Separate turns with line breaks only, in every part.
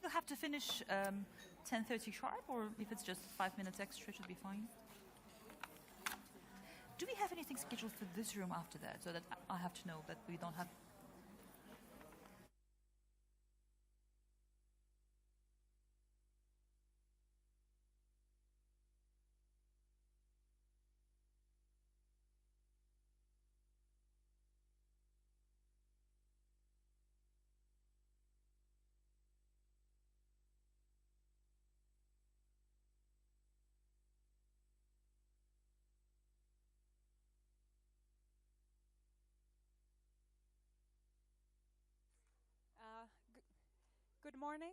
You have to finish 10:30 sharp, or if it's just 5 minutes extra, it should be fine. Do we have anything scheduled for this room after that, so that I have to know that we don't have...
Good morning.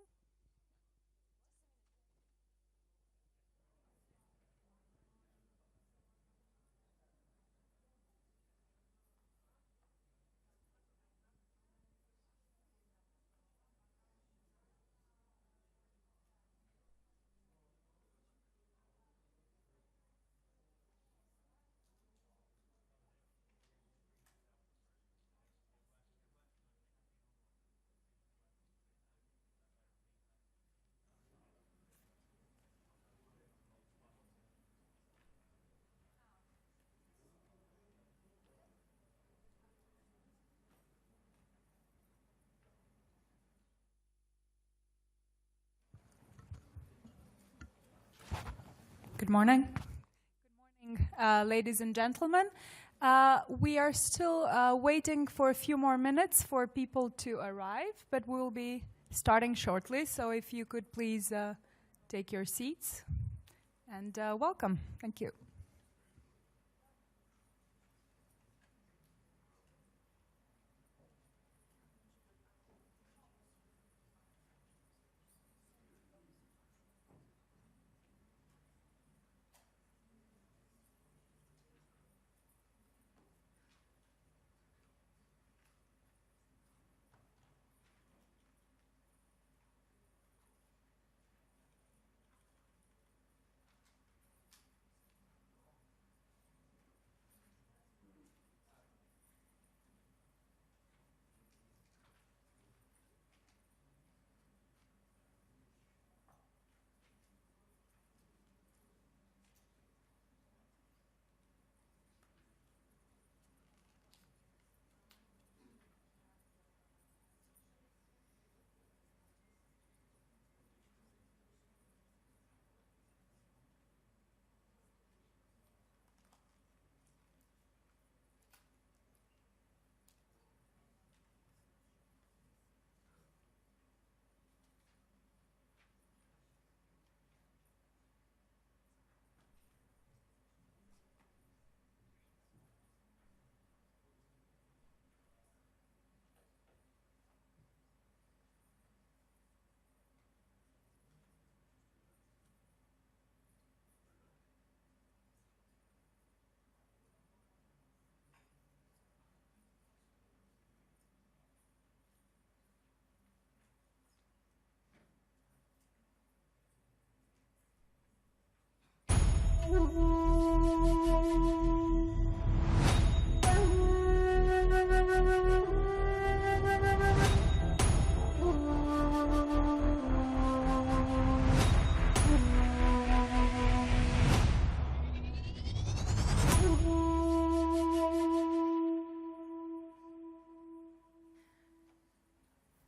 Good morning. Good morning, ladies and gentlemen. We are still waiting for a few more minutes for people to arrive, but we'll be starting shortly. So if you could please take your seats, and welcome. Thank you.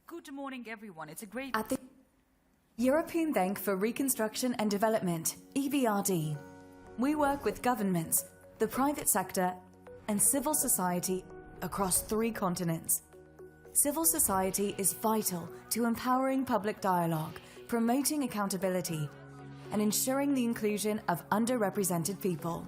Good morning, everyone. It's a great...
At the European Bank for Reconstruction and Development, EBRD, we work with governments, the private sector, and civil society across 3 continents. Civil society is vital to empowering public dialogue, promoting accountability, and ensuring the inclusion of underrepresented people.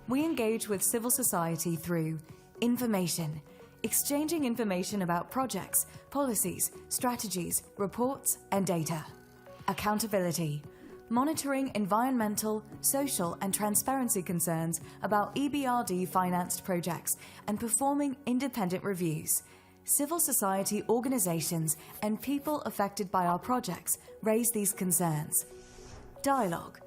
We engage with civil society through information, exchanging information about projects, policies, strategies, reports, and data. Accountability, monitoring environmental, social, and transparency concerns about EBRD-financed projects and performing independent reviews. Civil society organizations and people affected by our projects raise these concerns. Dialogue,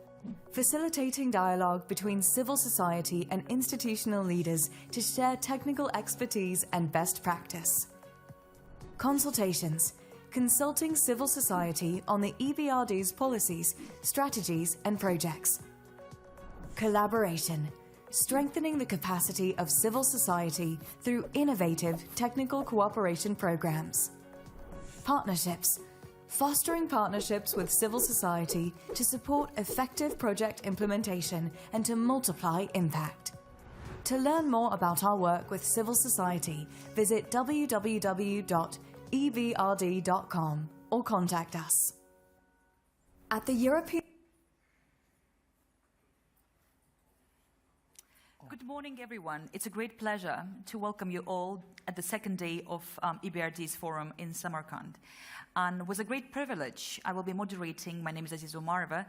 facilitating dialogue between civil society and institutional leaders to share technical expertise and best practice. Consultations, consulting civil society on the EBRD's policies, strategies and projects. Collaboration, strengthening the capacity of civil society through innovative technical cooperation programs. Partnerships, fostering partnerships with civil society to support effective project implementation and to multiply impact. To learn more about our work with civil society, visit www.ebrd.com or contact us. At the European
Good morning, everyone. It's a great pleasure to welcome you all at the second day of EBRD's forum in Samarkand. And it was a great privilege. I will be moderating, my name is Aziza Umarova,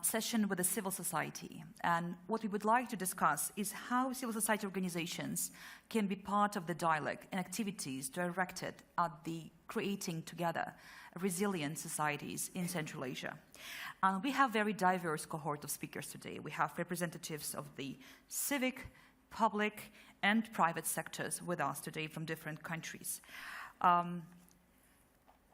session with the civil society. And what we would like to discuss is how civil society organizations can be part of the dialogue and activities directed at the creating together resilient societies in Central Asia. And we have very diverse cohort of speakers today. We have representatives of the civic, public, and private sectors with us today from different countries.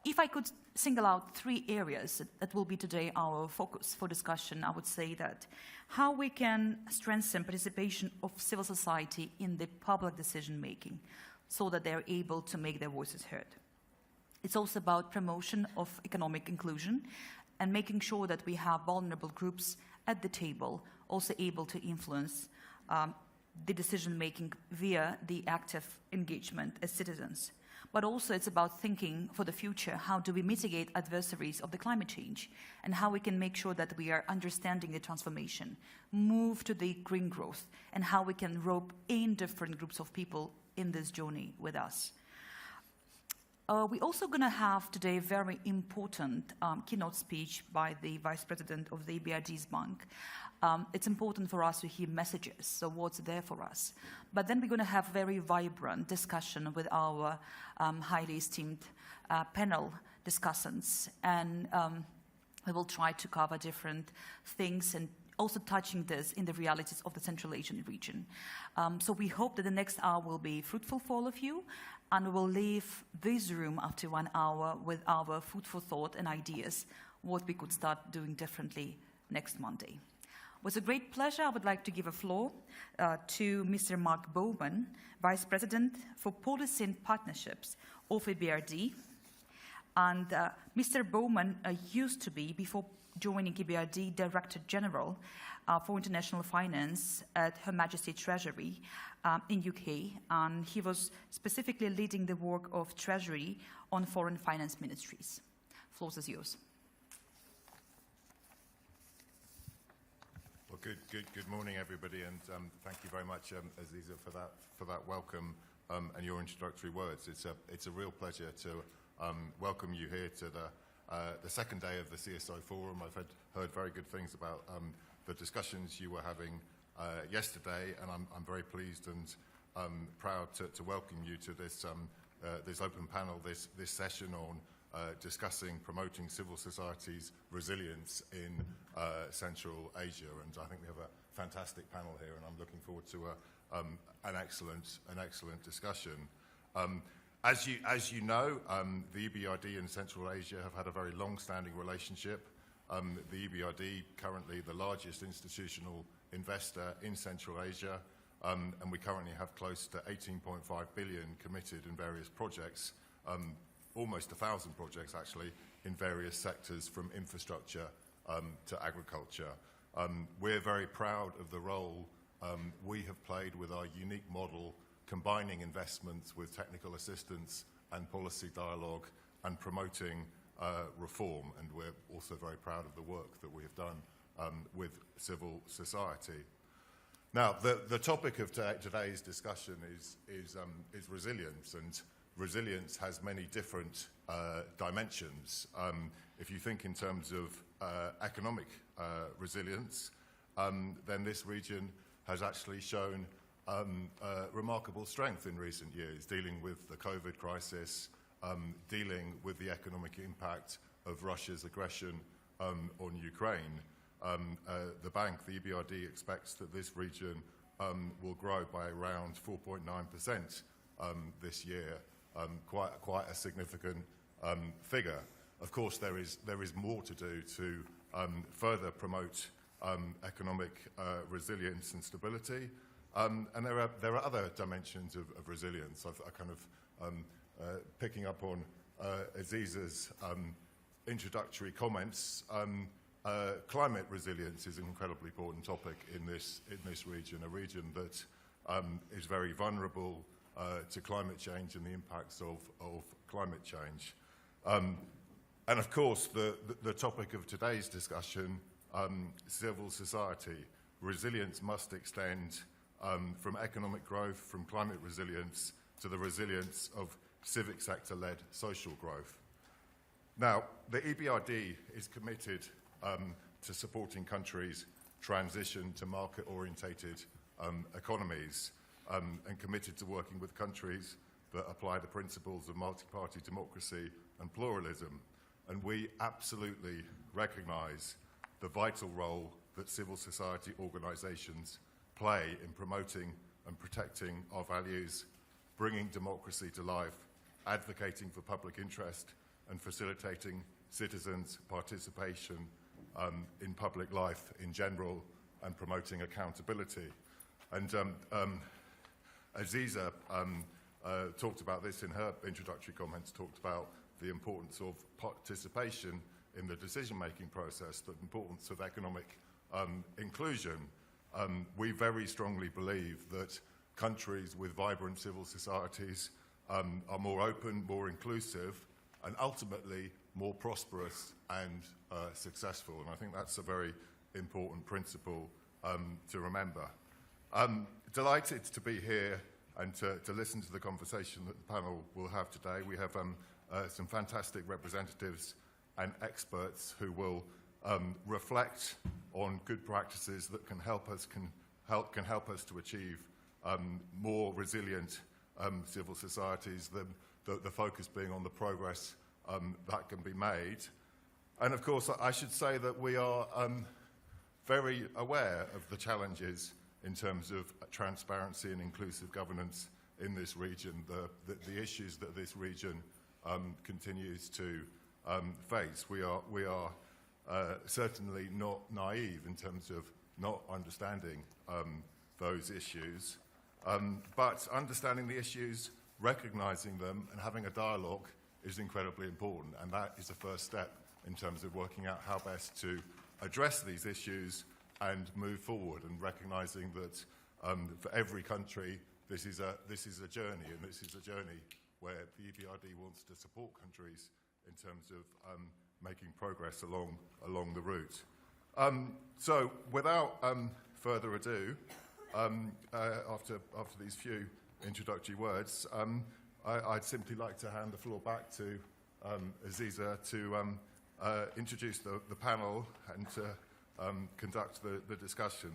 If I could single out three areas that will be today our focus for discussion, I would say that how we can strengthen participation of civil society in the public decision-making so that they're able to make their voices heard. It's also about promotion of economic inclusion and making sure that we have vulnerable groups at the table also able to influence the decision-making via the active engagement as citizens. But also it's about thinking for the future, how do we mitigate adversaries of the climate change and how we can make sure that we are understanding the transformation, move to the green growth, and how we can rope in different groups of people in this journey with us. We're also going to have today a very important keynote speech by the Vice President of the EBRD's bank. It's important for us to hear messages, so what's there for us. But then we're going to have very vibrant discussion with our highly esteemed panel discussants, and we will try to cover different things and also touching this in the realities of the Central Asian region. So we hope that the next hour will be fruitful for all of you, and we will leave this room after 1 hour with our food for thought and ideas, what we could start doing differently next Monday. It was a great pleasure. I would like to give a floor to Mr. Mark Bowman, Vice President for Policy and Partnerships of EBRD. And Mr. Bowman used to be, before joining EBRD, Director General for International Finance at Her Majesty Treasury in UK, and he was specifically leading the work of Treasury on foreign finance ministries. Floor is yours.
Well, good morning, everybody, and thank you very much, Aziza, for that welcome and your introductory words. It's a real pleasure to welcome you here to the second day of the CSO Forum. I've heard very good things about the discussions you were having yesterday, and I'm very pleased and proud to welcome you to this open panel, this session on discussing promoting civil society's resilience in Central Asia. And I think we have a fantastic panel here, and I'm looking forward to an excellent discussion. As you know, the EBRD and Central Asia have had a very long-standing relationship. The EBRD, currently the largest institutional investor in Central Asia, and we currently have close to 18.5 billion committed in various projects, almost 1,000 projects actually, in various sectors from infrastructure to agriculture. We're very proud of the role we have played with our unique model, combining investments with technical assistance and policy dialogue and promoting reform, and we're also very proud of the work that we have done with civil society. Now, the topic of today's discussion is resilience, and resilience has many different dimensions. If you think in terms of economic resilience, then this region has actually shown remarkable strength in recent years, dealing with the COVID crisis, dealing with the economic impact of Russia's aggression on Ukraine. The bank, the EBRD, expects that this region will grow by around 4.9% this year, quite a significant figure. Of course, there is more to do to further promote economic resilience and stability, and there are other dimensions of resilience. I kind of picking up on Aziza's introductory comments. Climate resilience is an incredibly important topic in this region, a region that is very vulnerable to climate change and the impacts of climate change. And of course, the topic of today's discussion, civil society. Resilience must extend from economic growth, from climate resilience, to the resilience of civic sector-led social growth. Now, the EBRD is committed to supporting countries' transition to market-orientated economies and committed to working with countries that apply the principles of multi-party democracy and pluralism. And we absolutely recognise the vital role that civil society organisations play in promoting and protecting our values, bringing democracy to life, advocating for public interest, and facilitating citizens' participation in public life in general and promoting accountability. And Aziza talked about this in her introductory comments, talked about the importance of participation in the decision-making process, the importance of economic inclusion. We very strongly believe that countries with vibrant civil societies are more open, more inclusive, and ultimately more prosperous and successful. And I think that's a very important principle to remember. Delighted to be here and to listen to the conversation that the panel will have today. We have some fantastic representatives and experts who will reflect on good practices that can help us to achieve more resilient civil societies. The focus being on the progress that can be made. And of course, I should say that we are very aware of the challenges in terms of transparency and inclusive governance in this region, the issues that this region continues to face. We are certainly not naive in terms of not understanding those issues, but understanding the issues, recognising them, and having a dialogue is incredibly important, and that is the first step in terms of working out how best to address these issues and move forward, and recognising that for every country this is a journey, and this is a journey where the EBRD wants to support countries in terms of making progress along the route. So without further ado, after these few introductory words, I'd simply like to hand the floor back to Aziza to introduce the panel and to conduct the discussion.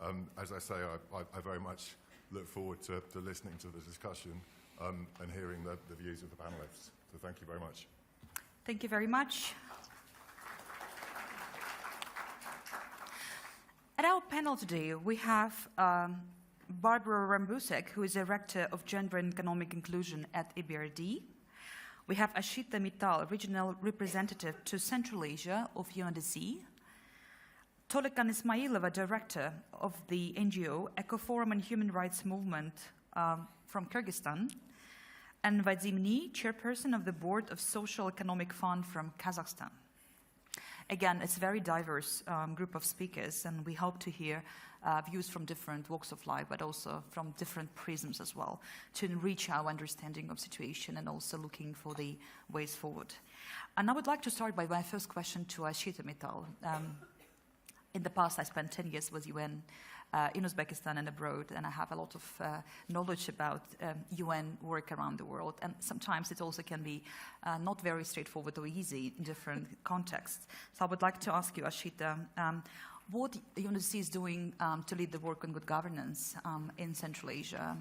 And as I say, I very much look forward to listening to the discussion and hearing the views of the panelists. So thank you very much.
Thank you very much. At our panel today, we have Barbara Rambousek, who is Director of Gender and Economic Inclusion at EBRD. We have Ashita Mittal, Regional Representative to Central Asia of UNDC. Tolekan Ismailova, Director of the NGO Ecoforum and Human Rights Movement from Kyrgyzstan. And Vadim Ni, Chairperson of the Board of Social Economic Fund from Kazakhstan. Again, it's a very diverse group of speakers, and we hope to hear views from different walks of life, but also from different prisms as well, to enrich our understanding of situation and also looking for the ways forward. And I would like to start by my first question to Ashita Mittal. In the past, I spent 10 years with UN in Uzbekistan and abroad, and I have a lot of knowledge about UN work around the world. And sometimes it also can be not very straightforward or easy in different contexts. So I would like to ask you, Ashita, what UNDC is doing to lead the work on good governance in Central Asia.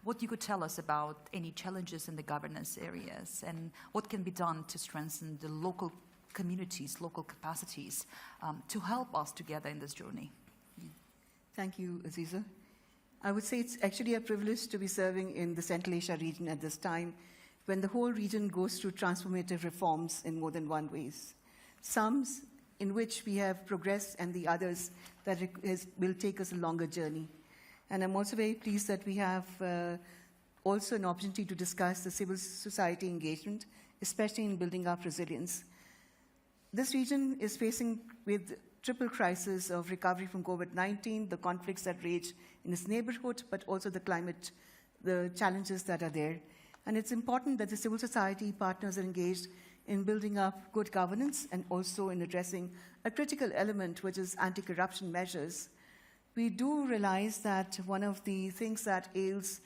What you could tell us about any challenges in the governance areas, and what can be done to strengthen the local communities, local capacities, to help us together in this journey.
Thank you, Aziza. I would say it's actually a privilege to be serving in the Central Asia region at this time, when the whole region goes through transformative reforms in more than one ways. Some in which we have progressed and the others that will take us a longer journey. And I'm also very pleased that we have also an opportunity to discuss the civil society engagement, especially in building up resilience. This region is facing with triple crisis of recovery from COVID-19, the conflicts that rage in its neighborhood, but also the climate, the challenges that are there. And it's important that the civil society partners are engaged in building up good governance and also in addressing a critical element, which is anti-corruption measures. We do realize that one of the things that ails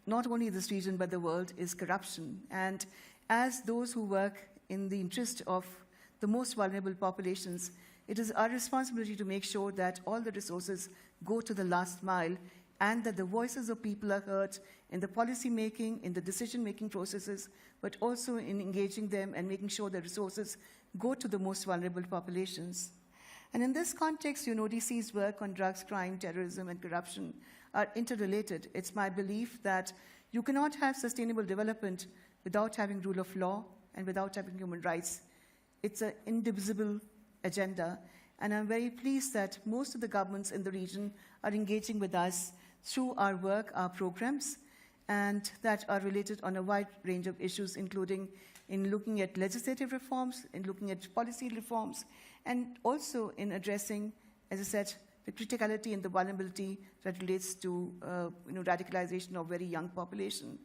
not only this region but the world is corruption. And as those who work in the interest of the most vulnerable populations, it is our responsibility to make sure that all the resources go to the last mile and that the voices of people are heard in the policy making, in the decision-making processes, but also in engaging them and making sure the resources go to the most vulnerable populations. And in this context, UNODC's work on drugs, crime, terrorism, and corruption are interrelated. It's my belief that you cannot have sustainable development without having rule of law and without having human rights. It's an indivisible agenda. And I'm very pleased that most of the governments in the region are engaging with us through our work, our programs, and that are related on a wide range of issues, including in looking at legislative reforms, in looking at policy reforms, and also in addressing, as I said, the criticality and the vulnerability that relates to radicalization of very young population.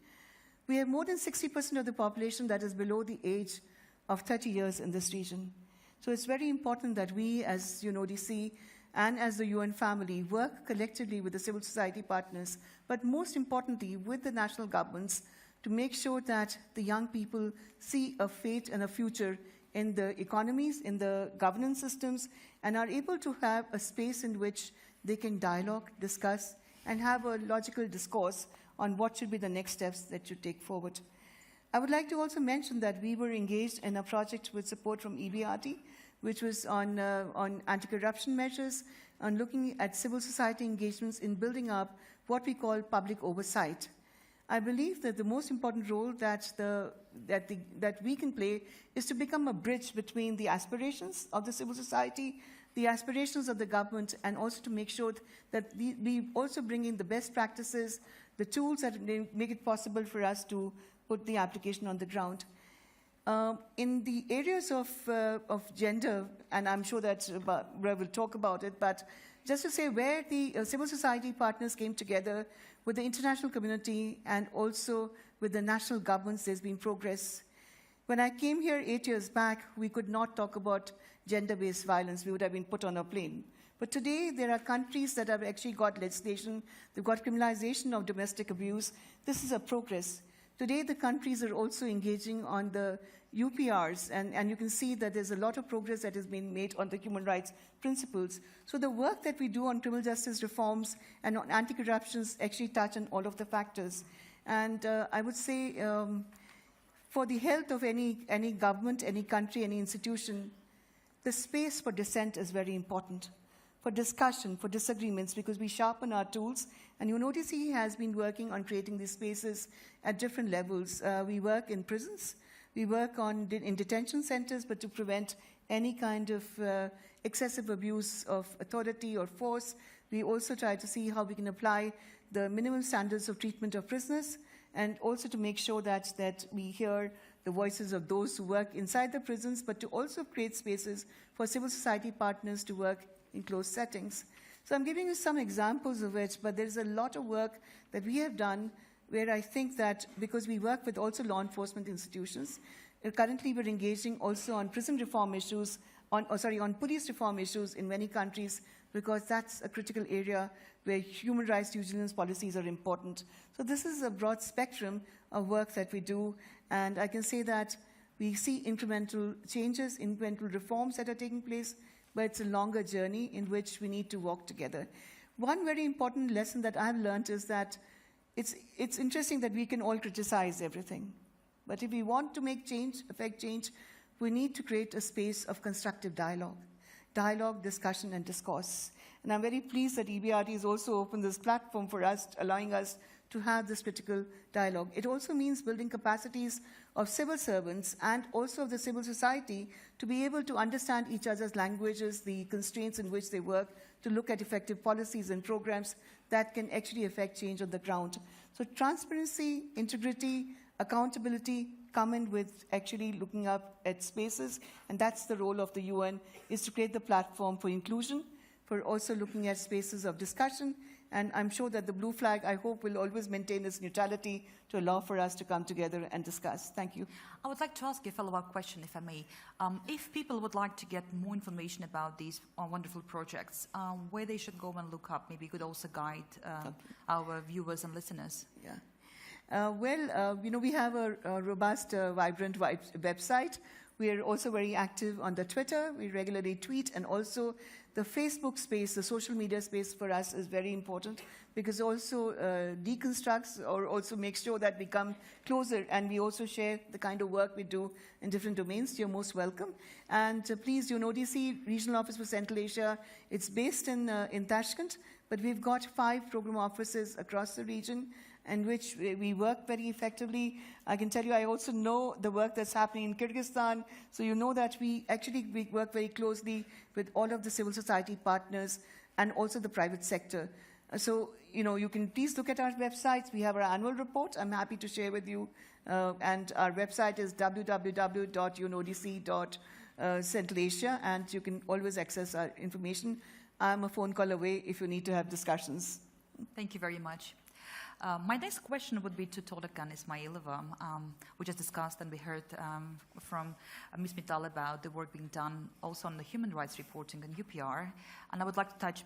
We have more than 60% of the population that is below the age of 30 years in this region. So it's very important that we as UNODC and as the UN family work collectively with the civil society partners, but most importantly with the national governments to make sure that the young people see a fate and a future in the economies, in the governance systems, and are able to have a space in which they can dialogue, discuss, and have a logical discourse on what should be the next steps that you take forward. I would like to also mention that we were engaged in a project with support from EBRD, which was on anti-corruption measures, on looking at civil society engagements in building up what we call public oversight. I believe that the most important role that we can play is to become a bridge between the aspirations of the civil society, the aspirations of the government, and also to make sure that we also bring in the best practices, the tools that make it possible for us to put the application on the ground. In the areas of gender, and I'm sure that Rev will talk about it, but just to say where the civil society partners came together with the international community and also with the national governments, there's been progress. When I came here 8 years back, we could not talk about gender-based violence. We would have been put on a plane. But today, there are countries that have actually got legislation. They've got criminalization of domestic abuse. This is a progress. Today, the countries are also engaging on the UPRs, and you can see that there's a lot of progress that has been made on the human rights principles. So the work that we do on criminal justice reforms and on anti-corruption actually touch on all of the factors. And I would say for the health of any government, any country, any institution, the space for dissent is very important, for discussion, for disagreements, because we sharpen our tools. And UNODC has been working on creating these spaces at different levels. We work in prisons. We work in detention centers, but to prevent any kind of excessive abuse of authority or force. We also try to see how we can apply the minimum standards of treatment of prisoners, and also to make sure that we hear the voices of those who work inside the prisons, but to also create spaces for civil society partners to work in closed settings. So I'm giving you some examples of it, but there's a lot of work that we have done where I think that because we work with also law enforcement institutions, currently we're engaging also on prison reform issues, on police reform issues in many countries, because that's a critical area where human rights due diligence policies are important. So this is a broad spectrum of work that we do, and I can say that we see incremental changes, incremental reforms that are taking place, but it's a longer journey in which we need to walk together. One very important lesson that I've learned is that it's interesting that we can all criticize everything, but if we want to make change, affect change, we need to create a space of constructive dialogue, discussion, and discourse. And I'm very pleased that EBRD has also opened this platform for us, allowing us to have this critical dialogue. It also means building capacities of civil servants and also of the civil society to be able to understand each other's languages, the constraints in which they work, to look at effective policies and programs that can actually affect change on the ground. So transparency, integrity, accountability come in with actually looking up at spaces, and that's the role of the UN, is to create the platform for inclusion, for also looking at spaces of discussion. And I'm sure that the blue flag, I hope, will always maintain its neutrality to allow for us to come together and discuss. Thank you.
I would like to ask you a follow-up question, if I may. If people would like to get more information about these wonderful projects, where they should go and look up, maybe you could also guide our viewers and listeners.
Yeah. We have a robust, vibrant website. We are also very active on the Twitter. We regularly tweet, and also the Facebook space, the social media space for us is very important, because also deconstructs or also makes sure that we come closer, and we also share the kind of work we do in different domains. You're most welcome. And please, UNODC, Regional Office for Central Asia, it's based in Tashkent, but we've got 5 program offices across the region, in which we work very effectively. I can tell you, I also know the work that's happening in Kyrgyzstan, so you know that we work very closely with all of the civil society partners and also the private sector. So, you can please look at our websites. We have our annual report I'm happy to share with you, and our website is www.unodc.centralasia, and you can always access our information. I'm a phone call away if you need to have discussions.
Thank you very much. My next question would be to Tolkan Ismailova. We just discussed and we heard from Ms. Mittal about the work being done also on the human rights reporting and UPR. And I would like to touch,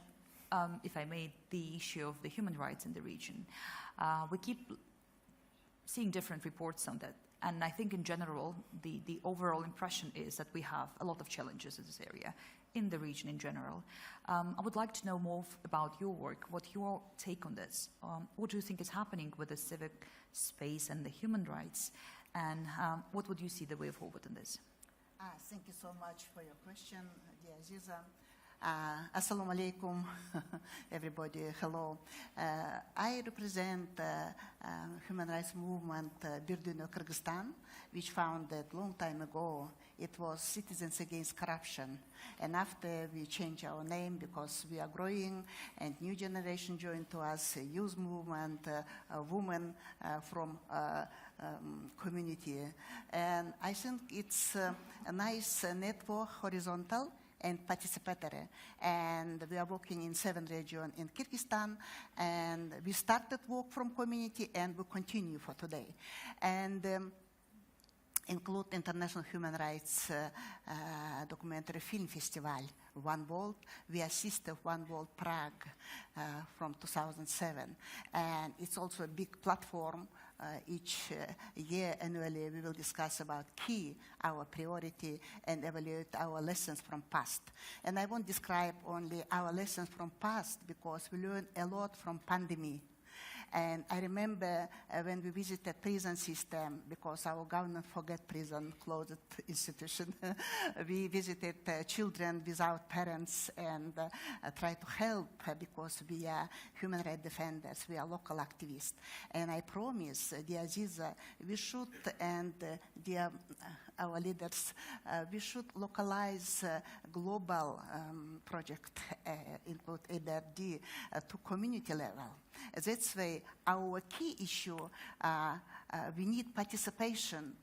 if I may, the issue of the human rights in the region. We keep seeing different reports on that. And I think in general, the overall impression is that we have a lot of challenges in this area, in the region in general. I would like to know more about your work, what your take on this. What do you think is happening with the civic space and the human rights? And what would you see the way forward in this?
Thank you so much for your question, dear Aziza. Assalamu alaikum, everybody. Hello. I represent human rights movement Birdino Kyrgyzstan, which founded a long time ago. It was Citizens Against Corruption. And after we changed our name because we are growing and new generation joined to us, a youth movement, women from community. And I think it's a nice network, horizontal and participatory. And we are working in 7 regions in Kyrgyzstan, and we started work from community and we continue for today. And include International Human Rights Documentary Film Festival, One World. We assisted One World Prague from 2007. And it's also a big platform. Each year, annually, we will discuss about our priority, and evaluate our lessons from past. And I won't describe only our lessons from past, because we learned a lot from pandemic. And I remember when we visited prison system, because our government forget prison, closed institution. We visited children without parents and try to help, because we are human rights defenders, we are local activists. And I promise, dear Aziza, we should, and dear our leaders, we should localize global project, include EBRD, to community level. That's why our key issue, we need participation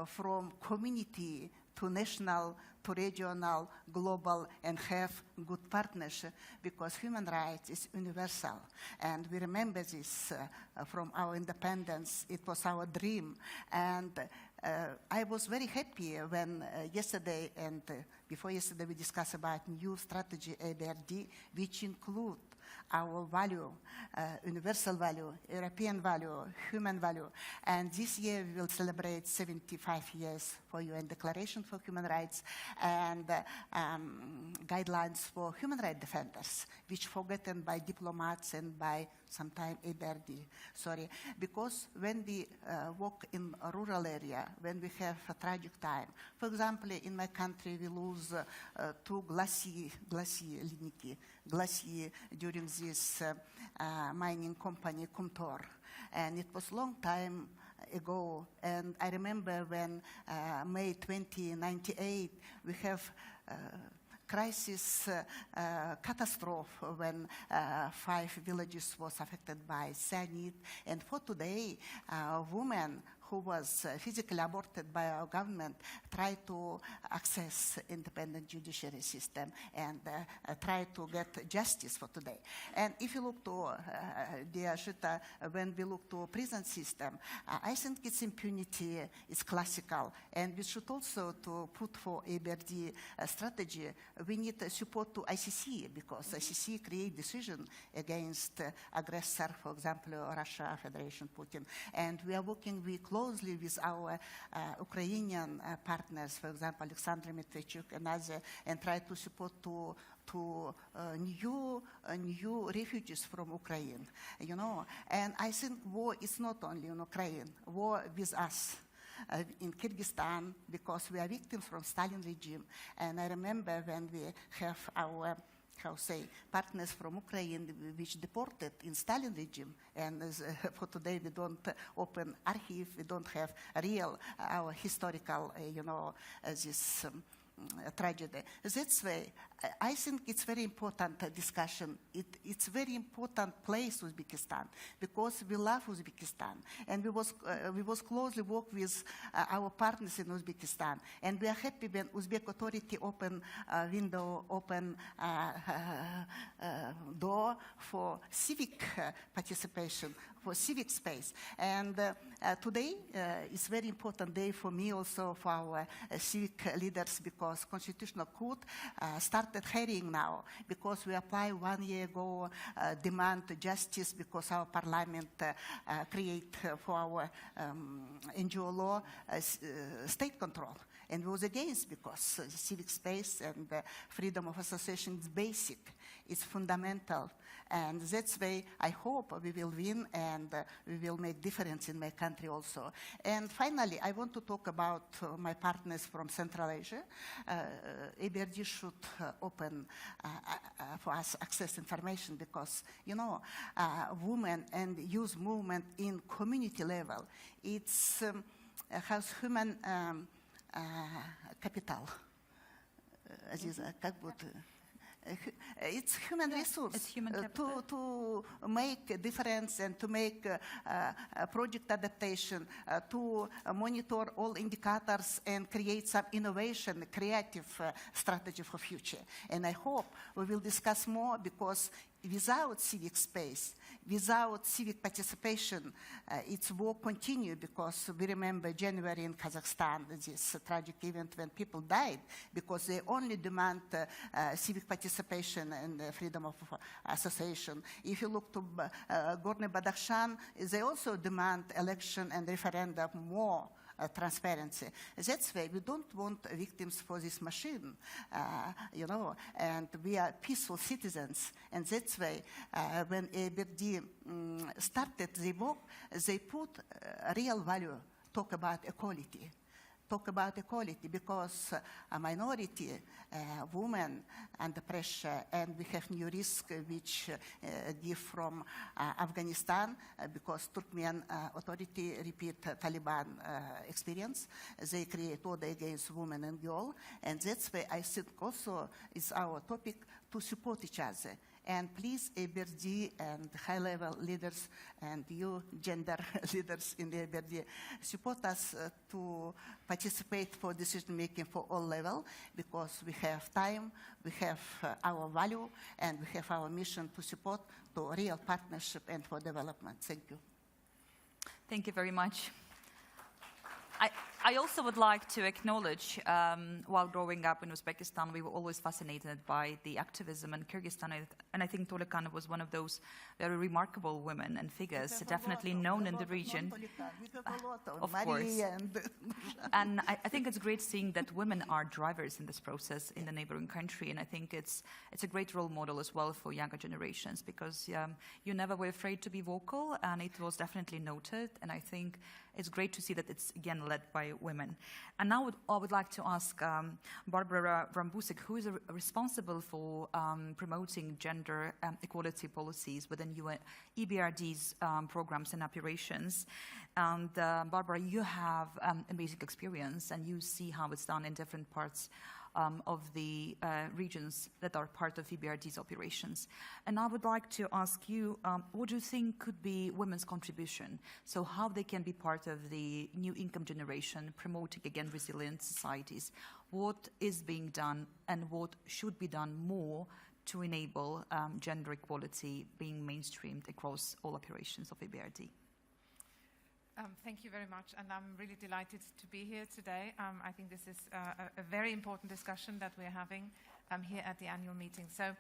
from community to national, to regional, global, and have good partnership, because human rights is universal. And we remember this from our independence. It was our dream. And I was very happy when yesterday and before yesterday we discussed about new strategy, EBRD, which include our value, universal value, European value, human value. And this year we will celebrate 75 years for UN Declaration for Human Rights and guidelines for human rights defenders, which forgotten by diplomats and by sometimes EBRD. Sorry, because when we work in a rural area, when we have a tragic time, for example, in my country we lose 2 glacier during this mining company, Kumtor. And it was long time ago. And I remember when May 2098, we have crisis, catastrophe when 5 villages was affected by cyanide. And for today, women who was physically aborted by our government try to access independent judiciary system and try to get justice for today. And if you look to dear Zhita, when we look to prison system, I think its impunity is classical, and we should also to put for EBRD strategy, we need support to ICC, because ICC create decision against aggressor, for example, Russia, Federation, Putin, and we are working closely with our Ukrainian partners, for example, Alexander Medvedchuk and others, and try to support to new refugees from Ukraine, you know. And I think war is not only in Ukraine, war with us. In Kyrgyzstan, because we are victims from Stalin regime. And I remember when we have our partners from Ukraine which deported in Stalin regime, and for today we don't open archive, we don't have real our historical, this tragedy. That's why I think it's very important discussion. It's very important place, Uzbekistan, because we love Uzbekistan, and we was closely work with our partners in Uzbekistan, and we are happy when Uzbek authority open window, open door for civic participation, for civic space. And today is very important day for me, also for our civic leaders, because Constitutional Court started hearing now, because we applied 1 year ago demand justice, because our parliament create for our NGO law state control. And we was against, because civic space and freedom of association is basic, it's fundamental. And that's why I hope we will win, and we will make difference in my country also. And finally, I want to talk about my partners from Central Asia. EBRD should open for us access information, because, women and youth movement in community level, it's has human capital. Aziza, как будет? It's human resource.
It's human capital.
To make a difference and to make project adaptation, to monitor all indicators and create some innovation, creative strategy for future. And I hope we will discuss more, because without civic space, without civic participation, its war continue, because we remember January in Kazakhstan, this tragic event when people died, because they only demand civic participation and freedom of association. If you look to Gorny Badakhshan, they also demand election and referendum more transparency. That's why we don't want victims for this machine, and we are peaceful citizens. And that's why when EBRD started the work, they put real value, talk about equality. Talk about equality, because a minority, women under pressure, and we have new risk which give from Afghanistan, because Turkmen authority repeat Taliban experience. They create order against women and girls, and that's why I think also is our topic to support each other. And please, EBRD and high-level leaders and you, gender leaders in the EBRD, support us to participate for decision-making for all levels, because we have time, we have our value, and we have our mission to support to real partnership and for development. Thank you.
Thank you very much. I also would like to acknowledge, while growing up in Uzbekistan, we were always fascinated by the activism in Kyrgyzstan, and I think Tolekana was one of those very remarkable women and figures, definitely known in the region. Of course. And I think it's great seeing that women are drivers in this process in the neighboring country, and I think it's a great role model as well for younger generations, because you never were afraid to be vocal, and it was definitely noted, and I think it's great to see that it's again led by women. And now I would like to ask Barbara Rambousek, who is responsible for promoting gender equality policies within EBRD's programs and operations. And Barbara, you have amazing experience, and you see how it's done in different parts of the regions that are part of EBRD's operations. And I would like to ask you, what do you think could be women's contribution? So how they can be part of the new income generation, promoting, again, resilient societies? What is being done and what should be done more to enable gender equality being mainstreamed across all operations of EBRD?
Thank you very much, and I'm really delighted to be here today. I think this is a very important discussion that we're having here at the annual meeting. So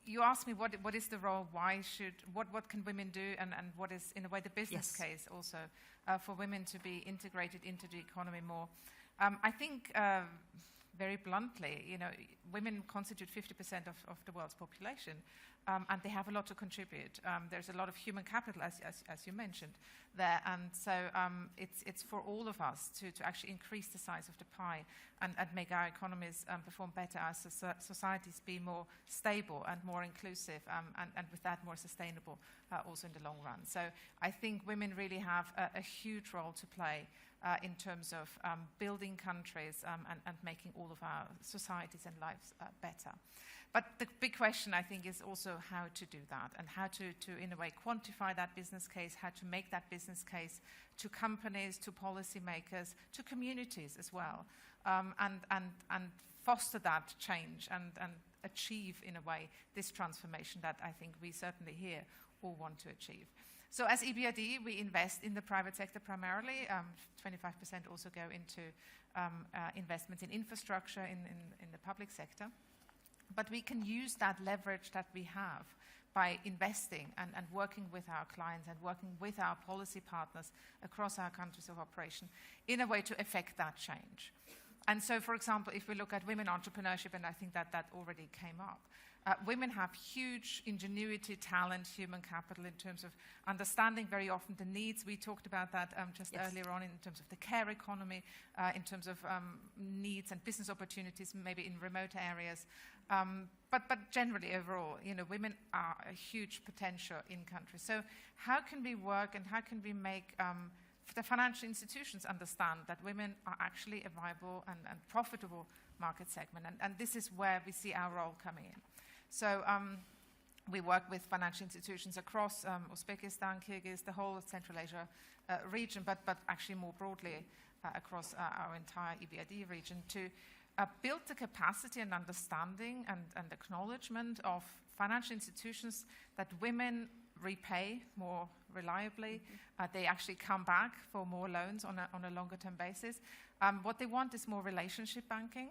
you asked me what is the role, what can women do, and what is, in a way, the business case also for women to be integrated into the economy more. I think, very bluntly, women constitute 50% of the world's population, and they have a lot to contribute. There's a lot of human capital, as you mentioned, there, and so it's for all of us to actually increase the size of the pie and make our economies perform better, our societies be more stable and more inclusive, and with that more sustainable also in the long run. So I think women really have a huge role to play in terms of building countries and making all of our societies and lives better. But the big question, I think, is also how to do that, and how to in a way, quantify that business case, how to make that business case to companies, to policymakers, to communities as well, and foster that change and achieve, in a way, this transformation that I think we certainly here all want to achieve. So as EBRD, we invest in the private sector primarily. 25% also go into investments in infrastructure in the public sector. But we can use that leverage that we have by investing and working with our clients and working with our policy partners across our countries of operation in a way to affect that change. And so, for example, if we look at women entrepreneurship, and I think that already came up, women have huge ingenuity, talent, human capital in terms of understanding very often the needs. We talked about that just earlier on in terms of the care economy, in terms of needs and business opportunities, maybe in remote areas. But generally, overall, women are a huge potential in countries. So how can we work and how can we make the financial institutions understand that women are actually a viable and profitable market segment? And this is where we see our role coming in. So we work with financial institutions across Uzbekistan, Kyrgyz, the whole of Central Asia region, but actually more broadly across our entire EBRD region to build the capacity and understanding and acknowledgement of financial institutions that women repay more reliably. They actually come back for more loans on a longer-term basis. What they want is more relationship banking,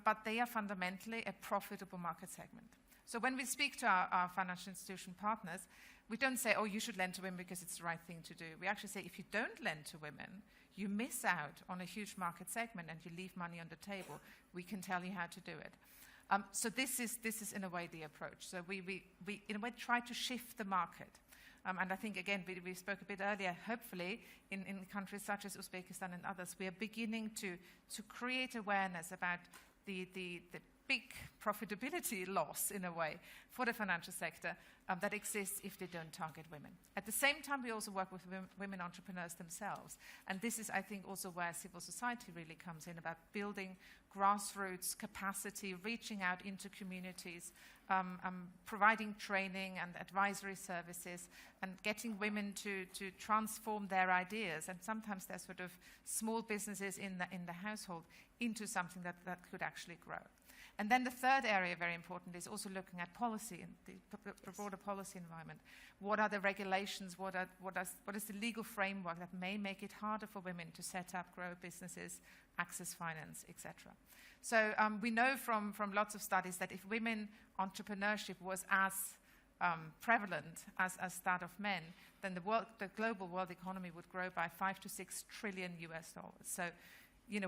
but they are fundamentally a profitable market segment. So when we speak to our financial institution partners, we don't say, oh, you should lend to women because it's the right thing to do. We actually say, if you don't lend to women, you miss out on a huge market segment and you leave money on the table. We can tell you how to do it. So this is in a way the approach. So we in a way try to shift the market. And I think, again, we spoke a bit earlier, hopefully in countries such as Uzbekistan and others, we are beginning to create awareness about the big profitability loss, in a way, for the financial sector that exists if they don't target women. At the same time, we also work with women entrepreneurs themselves. And this is, I think, also where civil society really comes in, about building grassroots capacity, reaching out into communities, providing training and advisory services, and getting women to transform their ideas, and sometimes they're sort of small businesses in the household, into something that could actually grow. And then the third area, very important, is also looking at policy and the broader policy environment. What are the regulations? What is the legal framework that may make it harder for women to set up, grow businesses, access finance, etc.? So we know from lots of studies that if women entrepreneurship was as prevalent as that of men, then the global world economy would grow by $5 to $6 trillion US. So,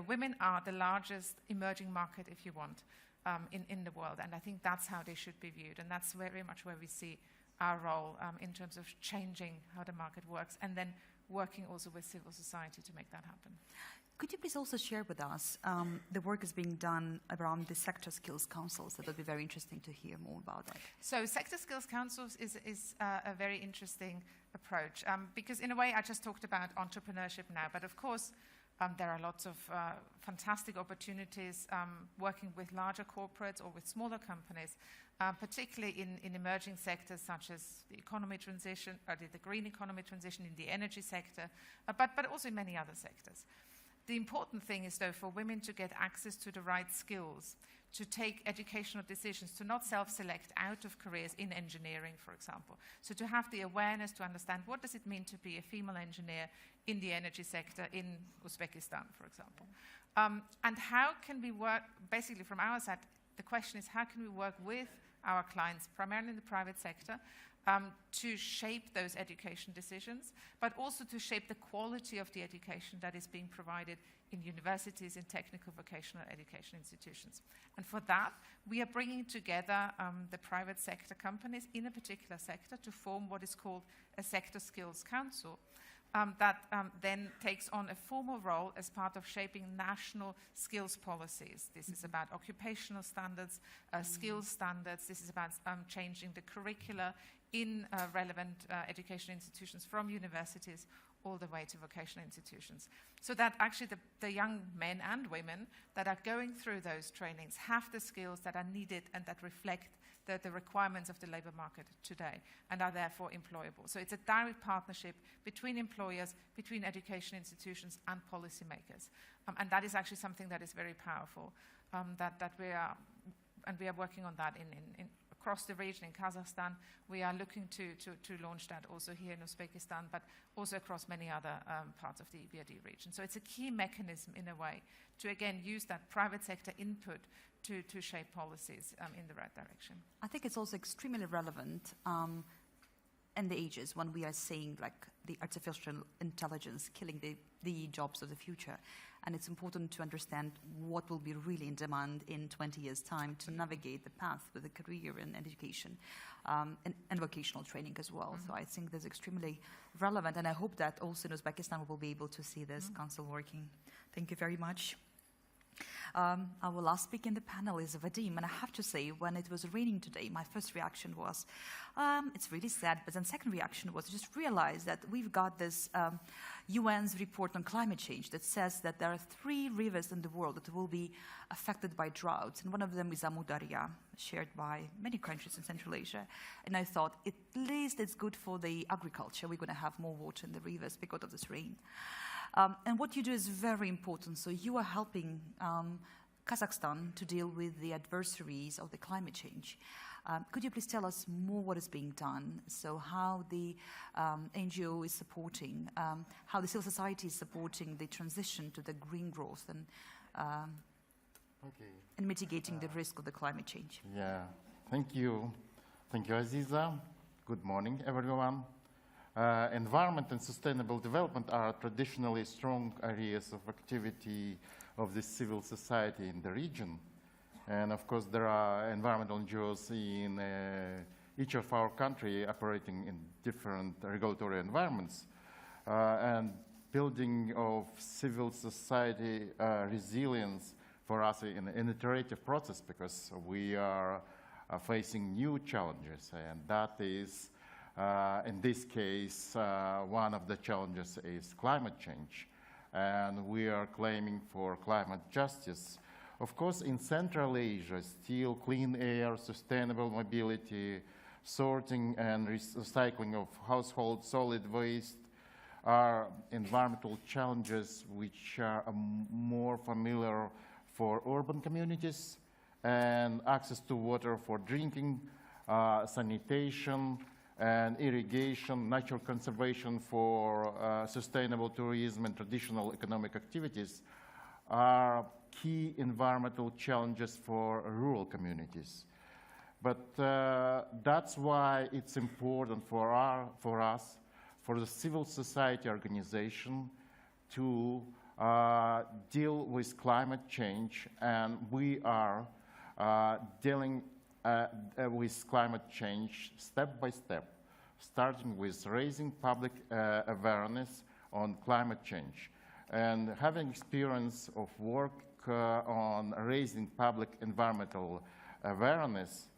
women are the largest emerging market, if you want, in the world. And I think that's how they should be viewed. And that's very much where we see our role in terms of changing how the market works and then working also with civil society to make that happen.
Could you please also share with us the work is being done around the sector skills councils? That would be very interesting to hear more about that.
So sector skills councils is a very interesting approach because in a way I just talked about entrepreneurship now, but of course there are lots of fantastic opportunities working with larger corporates or with smaller companies, particularly in emerging sectors such as the economy transition, the green economy transition in the energy sector, but also in many other sectors. The important thing is, though, for women to get access to the right skills, to take educational decisions, to not self-select out of careers in engineering, for example. So to have the awareness to understand what does it mean to be a female engineer in the energy sector in Uzbekistan, for example. And how can we work, basically from our side, the question is how can we work with our clients, primarily in the private sector, to shape those education decisions, but also to shape the quality of the education that is being provided in universities, in technical vocational education institutions. And for that, we are bringing together the private sector companies in a particular sector to form what is called a sector skills council that then takes on a formal role as part of shaping national skills policies. This is about occupational standards, skills standards. This is about changing the curricula in relevant education institutions from universities all the way to vocational institutions. So that actually the young men and women that are going through those trainings have the skills that are needed and that reflect the requirements of the labour market today and are therefore employable. So it's a direct partnership between employers, between education institutions and policymakers. And that is actually something that is very powerful, that we are working on that in across the region in Kazakhstan. We are looking to launch that also here in Uzbekistan, but also across many other parts of the EBRD region. So it's a key mechanism in a way to again use that private sector input to shape policies in the right direction.
I think it's also extremely relevant in the ages when we are seeing like the artificial intelligence killing the jobs of the future. And it's important to understand what will be really in demand in 20 years' time to navigate the path with a career in education and vocational training as well. So I think that's extremely relevant. And I hope that also in Uzbekistan we will be able to see this council working. Thank you very much. Our last speaker in the panel is Vadim, and I have to say, when it was raining today, my first reaction was, it's really sad, but then second reaction was to just realize that we've got this UN's report on climate change that says that there are 3 rivers in the world that will be affected by droughts, and one of them is Amu Darya, shared by many countries in Central Asia. And I thought, at least it's good for the agriculture. We're going to have more water in the rivers because of this rain. And what you do is very important. So you are helping Kazakhstan to deal with the adversaries of the climate change. Could you please tell us more what is being done? So how the NGO is supporting, how the civil society is supporting the transition to the green growth and mitigating the risk of the climate change.
Yeah, thank you. Thank you, Aziza. Good morning, everyone. Environment and sustainable development are traditionally strong areas of activity of the civil society in the region. And of course, there are environmental NGOs in each of our country operating in different regulatory environments. And building of civil society resilience for us in an iterative process because we are facing new challenges, and that is in this case, one of the challenges is climate change, and we are claiming for climate justice. Of course, in Central Asia, still clean air, sustainable mobility, sorting and recycling of household solid waste are environmental challenges which are more familiar for urban communities, and access to water for drinking, sanitation, and irrigation, natural conservation for sustainable tourism and traditional economic activities are key environmental challenges for rural communities. But that's why it's important for us, for the civil society organization to deal with climate change, and we are dealing with climate change step by step, starting with raising public awareness on climate change. And having experience of work on raising public environmental awareness,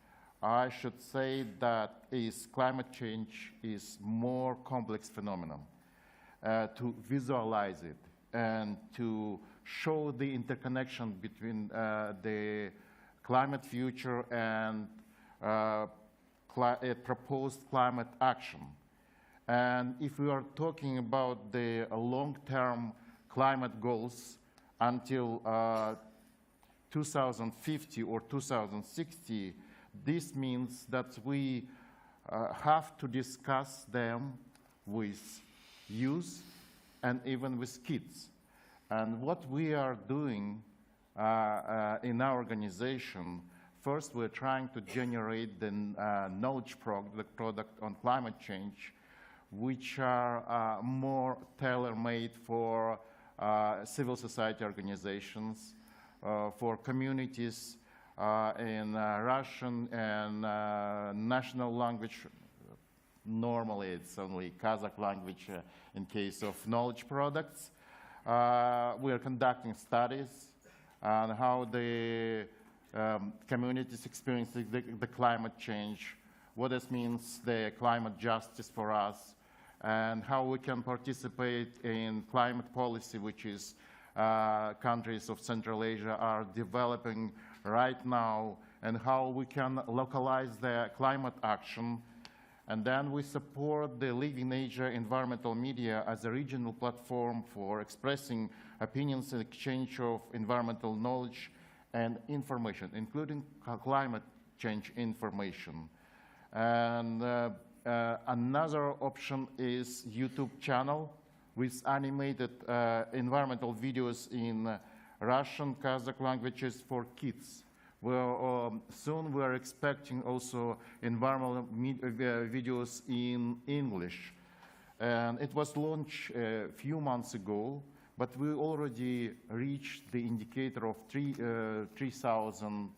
I should say that climate change is more complex phenomenon. To visualize it and to show the interconnection between the climate future and proposed climate action. And if we are talking about the long-term climate goals until 2050 or 2060, this means that we have to discuss them with youth and even with kids. And what we are doing in our organization, first we're trying to generate the knowledge product on climate change, which are more tailor-made for civil society organizations, for communities in Russian and national language. Normally it's only Kazakh language in case of knowledge products. We are conducting studies on how the communities experience the climate change, what this means, the climate justice for us, and how we can participate in climate policy, which is countries of Central Asia are developing right now, and how we can localize the climate action. And then we support the Live in Asia environmental media as a regional platform for expressing opinions and exchange of environmental knowledge and information, including climate change information. And another option is YouTube channel with animated environmental videos in Russian, Kazakh languages for kids. Well, soon we are expecting also environmental videos in English. And it was launched a few months ago, but we already reached the indicator of 3,000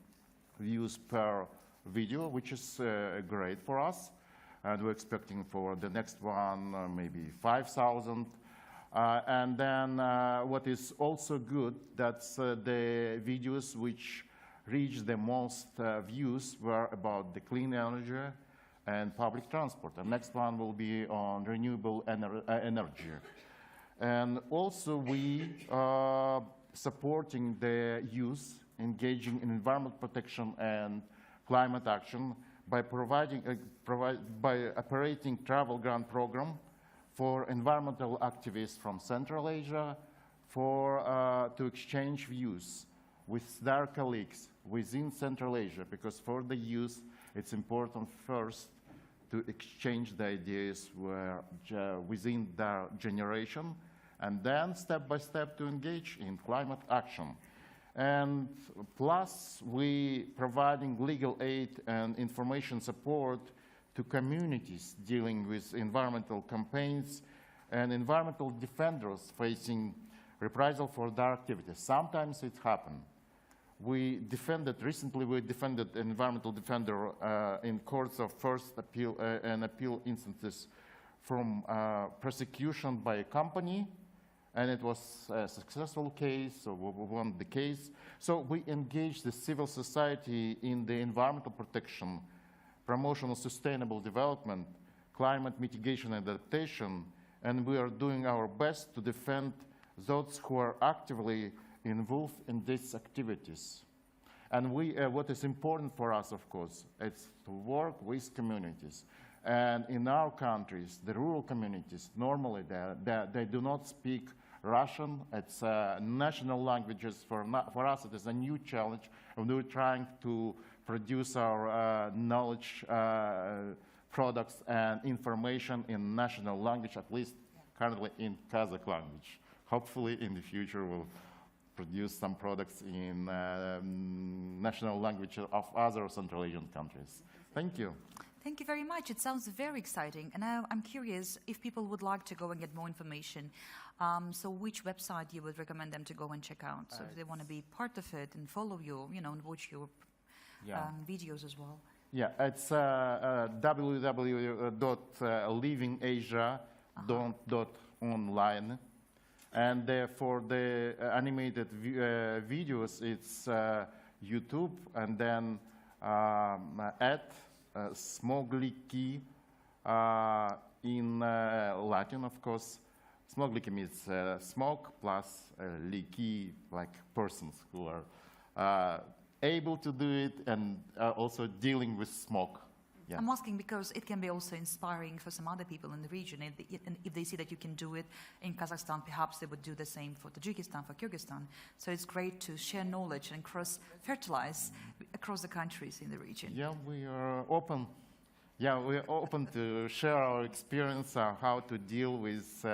views per video, which is great for us. And we're expecting for the next one maybe 5,000. And then what is also good, that's the videos which reached the most views were about the clean energy and public transport. The next one will be on renewable energy. And also we are supporting the youth engaging in environment protection and climate action by by operating travel grant program for environmental activists from Central Asia to exchange views with their colleagues within Central Asia, because for the youth, it's important first to exchange the ideas within their generation, and then step by step to engage in climate action. And plus, we providing legal aid and information support to communities dealing with environmental campaigns and environmental defenders facing reprisal for their activities. Sometimes it happens. Recently we defended an environmental defender in courts of first appeal and appeal instances from prosecution by a company, and it was a successful case, so we won the case. So we engaged the civil society in the environmental protection, promotion of sustainable development, climate mitigation and adaptation, and we are doing our best to defend those who are actively involved in these activities. And what is important for us, of course, is to work with communities. And in our countries, the rural communities, normally they do not speak Russian. It's national languages. For us, it is a new challenge, and we're trying to produce our knowledge products and information in national language, at least currently in Kazakh language. Hopefully, in the future, we'll produce some products in national language of other Central Asian countries. Thank you.
Thank you very much. It sounds very exciting. And now I'm curious if people would like to go and get more information. So which website you would recommend them to go and check out? So if they want to be part of it and follow you, and watch your videos as well.
Yeah, it's www.livingasia.com. online. And for the animated videos, it's YouTube, and then Smogliki in Latin, of course. Smogliki means smoke plus liki, like persons who are able to do it and also dealing with smoke. Yeah.
I'm asking because it can be also inspiring for some other people in the region. If they see that you can do it in Kazakhstan, perhaps they would do the same for Tajikistan, for Kyrgyzstan. So it's great to share knowledge and cross-fertilize across the countries in the region.
Yeah, we are open. Yeah, we're open to share our experience on how to deal with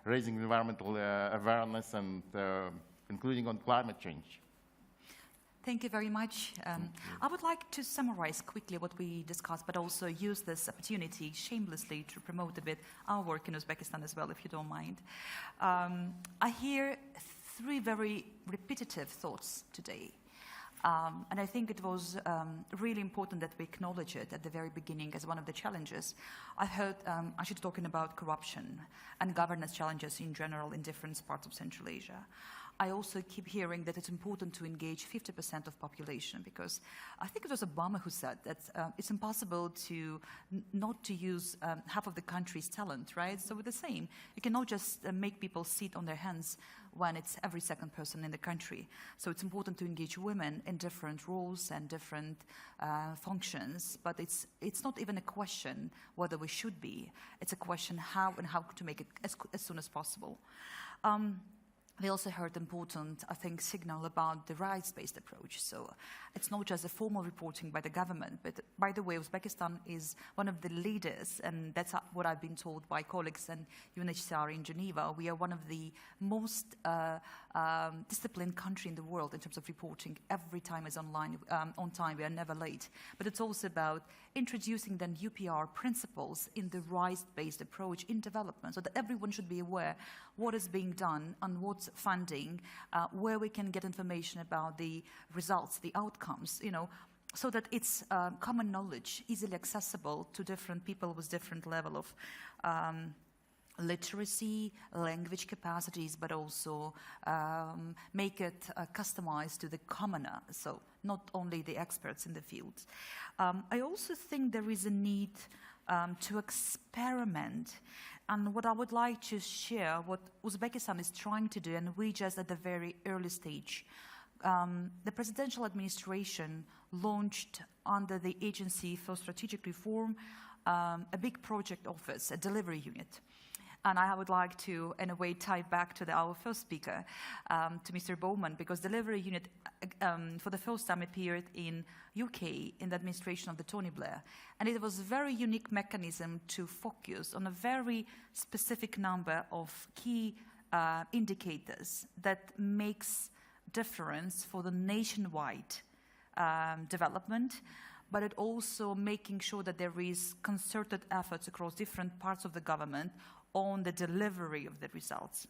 raising environmental awareness and including on climate change.
Thank you very much. I would like to summarize quickly what we discussed, but also use this opportunity shamelessly to promote a bit our work in Uzbekistan as well, if you don't mind. I hear three very repetitive thoughts today. And I think it was really important that we acknowledge it at the very beginning as one of the challenges. I heard Ashit talking about corruption and governance challenges in general in different parts of Central Asia. I also keep hearing that it's important to engage 50% of population, because I think it was Obama who said that it's impossible to not to use half of the country's talent, right? So we're the same. You cannot just make people sit on their hands when it's every second person in the country. So it's important to engage women in different roles and different functions, but it's not even a question whether we should be. It's a question how to make it as soon as possible. We also heard important, I think, signal about the rights-based approach. So it's not just a formal reporting by the government, but by the way, Uzbekistan is one of the leaders, and that's what I've been told by colleagues and UNHCR in Geneva. We are one of the most disciplined country in the world in terms of reporting. Every time is online, on time, we are never late. But it's also about introducing then UPR principles in the rights-based approach in development, so that everyone should be aware what is being done and what's funding, where we can get information about the results, the outcomes, so that it's common knowledge, easily accessible to different people with different level of literacy, language capacities, but also make it customized to the commoner, so not only the experts in the field. I also think there is a need to experiment. And what I would like to share, what Uzbekistan is trying to do, and we just at the very early stage. The presidential administration launched under the Agency for Strategic Reform a big project office, a delivery unit. And I would like to, in a way, tie back to our first speaker, to Mr. Bowman, because delivery unit, for the first time, appeared in UK in the administration of the Tony Blair. And it was a very unique mechanism to focus on a very specific number of key indicators that makes difference for the nationwide development, but it also making sure that there is concerted efforts across different parts of the government on the delivery of the results.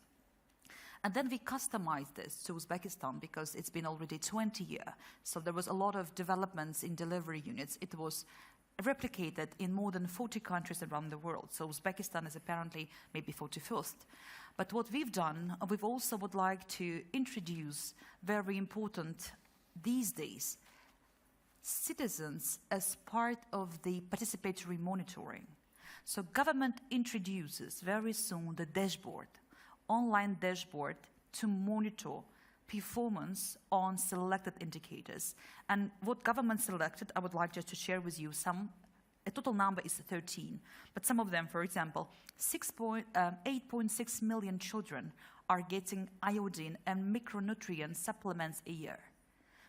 And then we customized this to Uzbekistan because it's been already 20 years. So there was a lot of developments in delivery units. It was replicated in more than 40 countries around the world. So Uzbekistan is apparently maybe 41st. But what we've done, we've also would like to introduce very important these days, citizens as part of the participatory monitoring. So government introduces very soon the dashboard, online dashboard to monitor performance on selected indicators. And what government selected, I would like just to share with you some. A total number is 13, but some of them, for example, 8.6 million children are getting iodine and micronutrient supplements a year.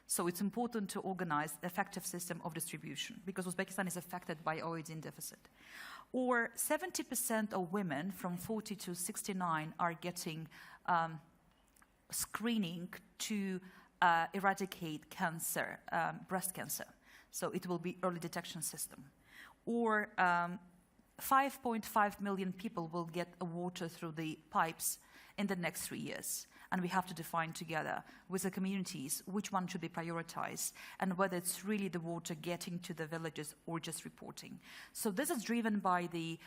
So it's important to organize an effective system of distribution because Uzbekistan is affected by iodine deficit. Or 70% of women from 40 to 69 are getting screening to eradicate cancer, breast cancer. So it will be early detection system. Or 5.5 million people will get water through the pipes in the next 3 years. And we have to define together with the communities which one should be prioritized and whether it's really the water getting to the villages or just reporting. So this is driven by the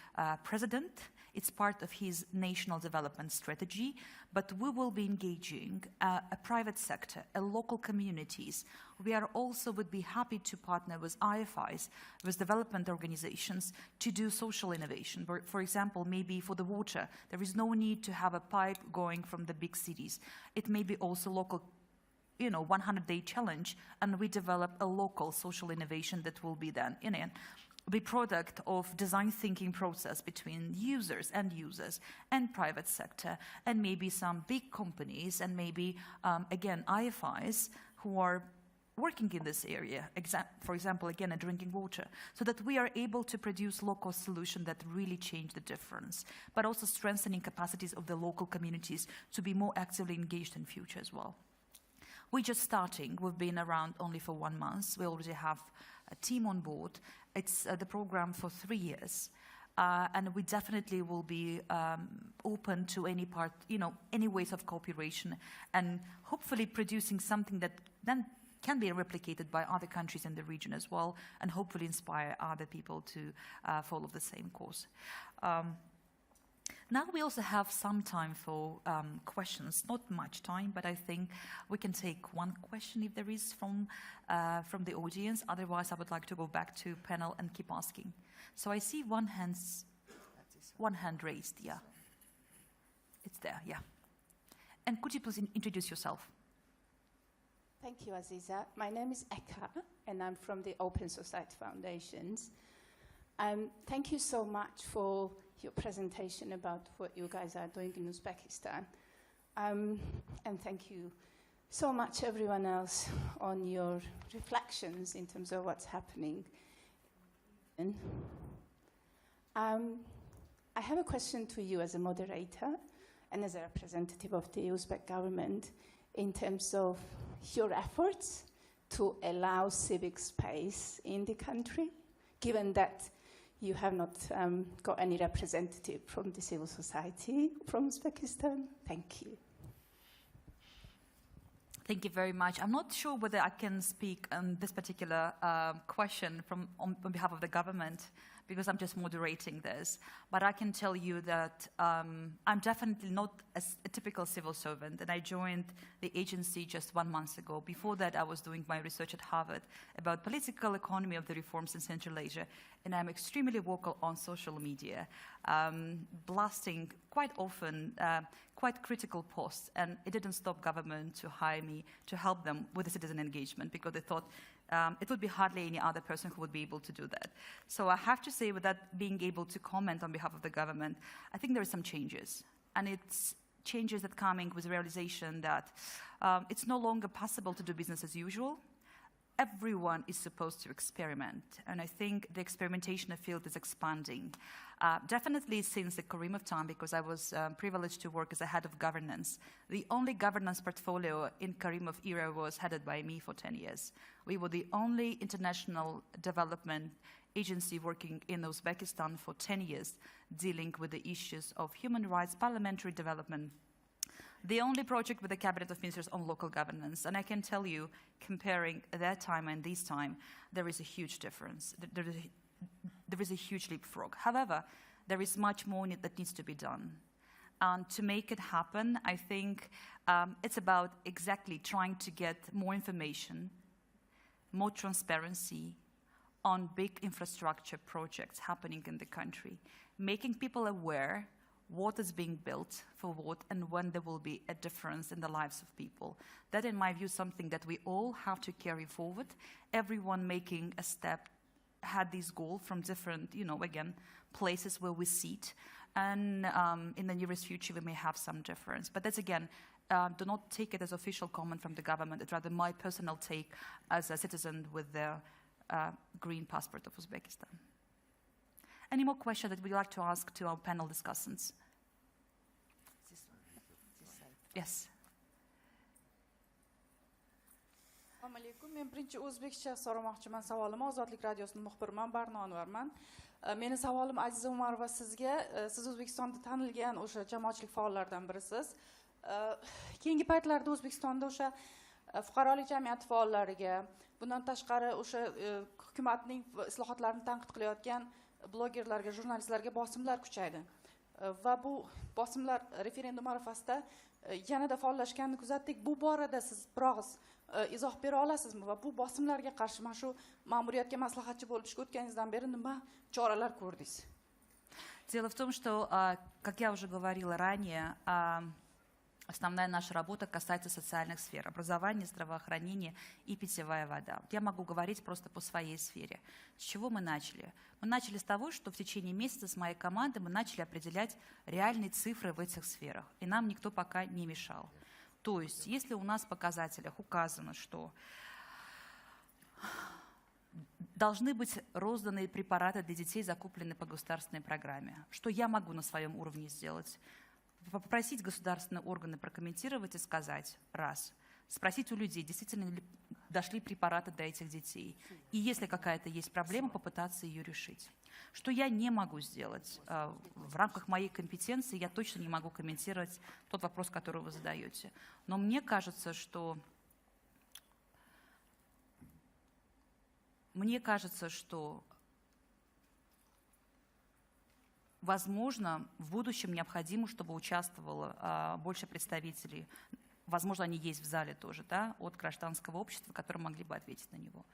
president. It's part of his national development strategy, but we will be engaging a private sector, local communities. We are also would be happy to partner with IFIs, with development organizations, to do social innovation. For example, maybe for the water, there is no need to have a pipe going from the big cities. It may be also local, 100-day challenge, and we develop a local social innovation that will be then the product of design thinking process between users and private sector, and maybe some big companies, and maybe, again, IFIs who are working in this area, for example, again, drinking water, so that we are able to produce local solutions that really change the difference, but also strengthening capacities of the local communities to be more actively engaged in future as well. We're just starting. We've been around only for 1 month. We already have a team on board. It's the program for 3 years. And we definitely will be open to any any ways of cooperation, and hopefully producing something that then can be replicated by other countries in the region as well, and hopefully inspire other people to follow the same course. Now we also have some time for questions. Not much time, but I think we can take one question if there is from the audience. Otherwise, I would like to go back to panel and keep asking. So I see one hand raised, yeah. It's there, yeah. And could you please introduce yourself?
Thank you, Aziza. My name is Eka, and I'm from the Open Society Foundations. Thank you so much for your presentation about what you guys are doing in Uzbekistan. And thank you so much, everyone else, on your reflections in terms of what's happening. I have a question to you as a moderator and as a representative of the Uzbek government in terms of your efforts to allow civic space in the country, given that you have not got any representative from the civil society from Uzbekistan. Thank you.
Thank you very much. I'm not sure whether I can speak on this particular question on behalf of the government, because I'm just moderating this. But I can tell you that I'm definitely not a typical civil servant, and I joined the agency just 1 month ago. Before that, I was doing my research at Harvard about political economy of the reforms in Central Asia, and I'm extremely vocal on social media, blasting quite often quite critical posts, and it didn't stop government to hire me to help them with the citizen engagement, because they thought it would be hardly any other person who would be able to do that. So I have to say, without being able to comment on behalf of the government, I think there are some changes. And it's changes that coming with the realization that it's no longer possible to do business as usual. Everyone is supposed to experiment. And I think the experimentation field is expanding. Definitely since the Karimov time, because I was privileged to work as a head of governance. The only governance portfolio in Karimov era was headed by me for 10 years. We were the only international development agency working in Uzbekistan for 10 years, dealing with the issues of human rights, parliamentary development. The only project with the Cabinet of Ministers on local governance. And I can tell you, comparing that time and this time, there is a huge difference. There is a huge leapfrog. However, there is much more that needs to be done. And to make it happen, I think it's about exactly trying to get more information, more transparency on big infrastructure projects happening in the country, making people aware what is being built for what and when there will be a difference in the lives of people. That, in my view, is something that we all have to carry forward. Everyone making a step had this goal from different, again, places where we sit. And in the nearest future, we may have some difference. But that's, again, do not take it as official comment from the government. It's rather my personal take as a citizen with the green passport of Uzbekistan. Any more questions that we'd like to ask to our panel discussants? Yes.
Assalomu alaykum. Men birinchi o'zbekcha so'ramoqchiman. Savolim Ozodlik radiosining muxbiriman, Barno Anvarman. Meni savolim Aziza Umarova sizga. Siz O'zbekistonda tanilgan o'sha jamoatchilik faollaridan birisiz. Keyingi paytlarda O'zbekistonda o'sha fuqarolik jamiyati faollariga, bundan tashqari o'sha hukumatning islohotlarini tanqid qilayotgan blogerlarga, jurnalistlarga bosimlar kuchaydi. Va bu bosimlar referendum arafasida yanada faollashganini kuzatdik. Bu borada siz biroz izoh bera olasizmi va bu bosimlarga qarshi mana shu ma'muriyatga maslahatchi bo'lib ishga o'tganingizdan beri nima choralar ko'rdingiz?
Дело в том, что, как я уже говорила ранее, основная наша работа касается социальных сфер: образование, здравоохранение и питьевая вода. Я могу говорить просто по своей сфере. С чего мы начали? Мы начали с того, что в течение месяца с моей командой мы начали определять реальные цифры в этих сферах, и нам никто пока не мешал. То есть, если у нас в показателях указано, что должны быть розданы препараты для детей, закупленные по государственной программе, что я могу на своем уровне сделать? Попросить государственные органы прокомментировать и сказать, раз. Спросить у людей, действительно ли дошли препараты до этих детей. И если какая-то есть проблема, попытаться ее решить. Что я не могу сделать в рамках моей компетенции, я точно не могу комментировать тот вопрос, который вы задаете. Но мне кажется, что возможно, в будущем необходимо, чтобы участвовало больше представителей, возможно, они есть в зале тоже, да, от гражданского общества, которые могли бы ответить на него.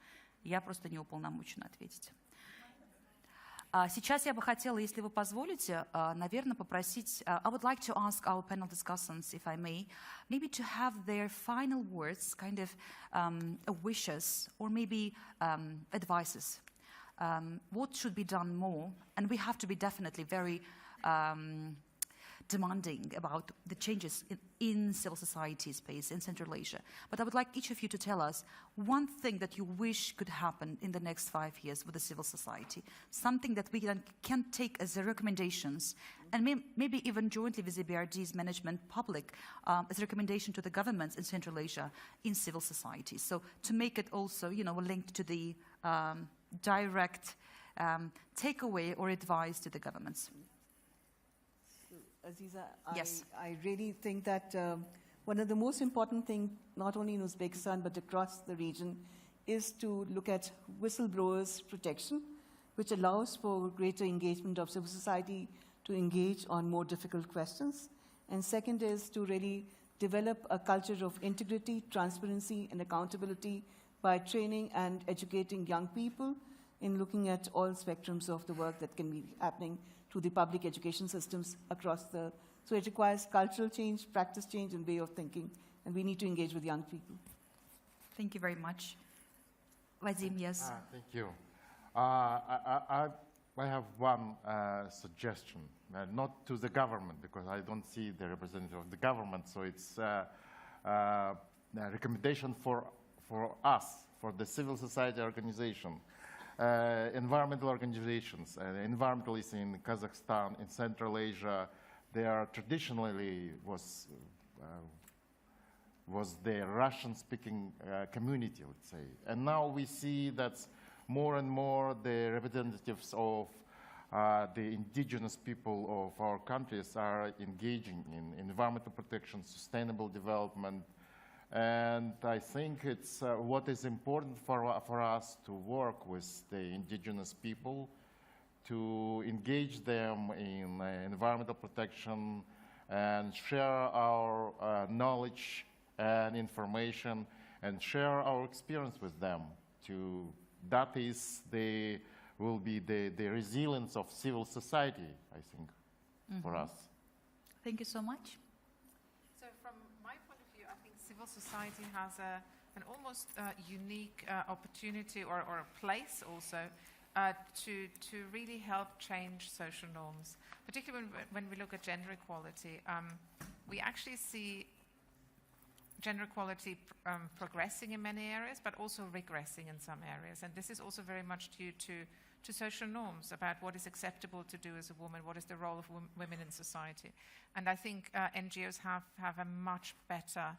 Я просто не уполномочена ответить. Сейчас я бы хотела, если вы позволите, наверное, попросить, I would like to ask our panel discussants, if I may, maybe to have their final words, kind of wishes, or maybe advices. What should be done more? And we have to be definitely very demanding about the changes in civil society space in Central Asia. But I would like each of you to tell us one thing that you wish could happen in the next 5 years with the civil society, something that we can take as recommendations, and maybe even jointly with EBRD's management public as a recommendation to the governments in Central Asia in civil society. So to make it also, linked to the direct takeaway or advice to the governments.
Aziza,
yes.
I really think that one of the most important things, not only in Uzbekistan but across the region, is to look at whistleblowers' protection, which allows for greater engagement of civil society to engage on more difficult questions. And second is to really develop a culture of integrity, transparency, and accountability by training and educating young people in looking at all spectrums of the work that can be happening to the public education systems across the... So it requires cultural change, practice change, and way of thinking, and we need to engage with young people.
Thank you very much. Vadim, yes.
Thank you. I have one suggestion, not to the government, because I don't see the representative of the government, so it's a recommendation for us, for the civil society organization. Environmental organizations, environmentalists in Kazakhstan, in Central Asia, they are traditionally was the Russian-speaking community, let's say. And now we see that more and more the representatives of the indigenous people of our countries are engaging in environmental protection, sustainable development. And I think it's what is important for us to work with the indigenous people, to engage them in environmental protection and share our knowledge and information and share our experience with them. That will be the resilience of civil society, I think, for us.
Thank you so much.
Civil society has an almost unique opportunity or a place also to really help change social norms, particularly when we look at gender equality. We actually see gender equality progressing in many areas, but also regressing in some areas. And this is also very much due to social norms about what is acceptable to do as a woman, what is the role of women in society. And I think NGOs have a much better